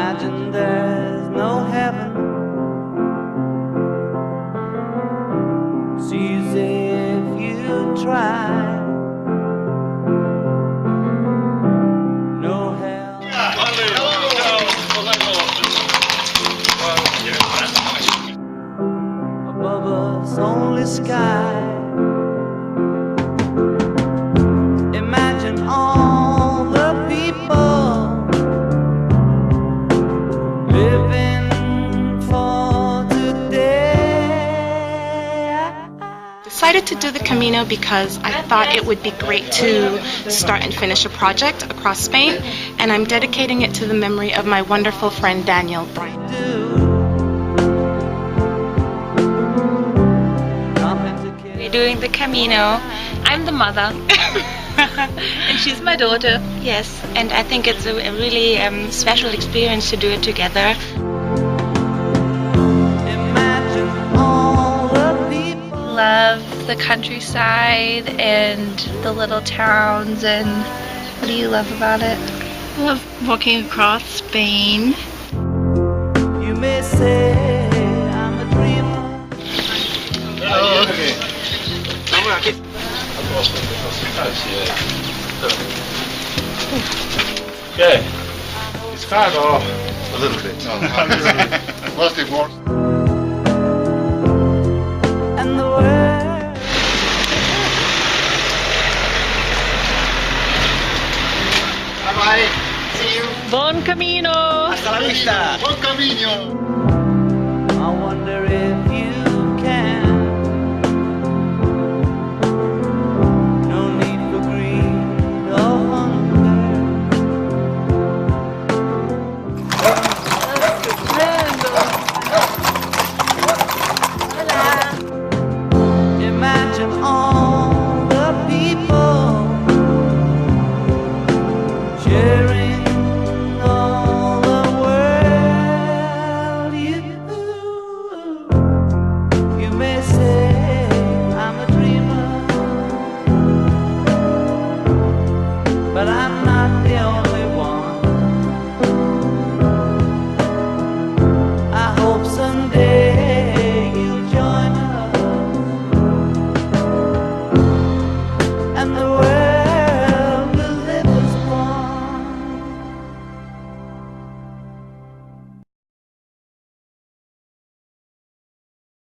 Imagine there's no heaven. It's easy if you try. No hell above us, only sky. Imagine all the people living for today. Decided to do the Camino because I thought it would be great to start and finish a project across Spain, and I'm dedicating it to the memory of my wonderful friend Daniel Bryan. We're doing the Camino. I'm the mother. And she's my daughter. Yes, and I think it's a really special experience to do it together. Imagine all the people. Love the countryside and the little towns. And what do you love about it? I love walking across Spain. You may say I'm a dreamer. Oh, okay. Okay. It's hard or? A little bit. No, mostly more. And the world. Bye-bye. See you. Buon Camino! Hasta la vista. Buon camino. I wonder if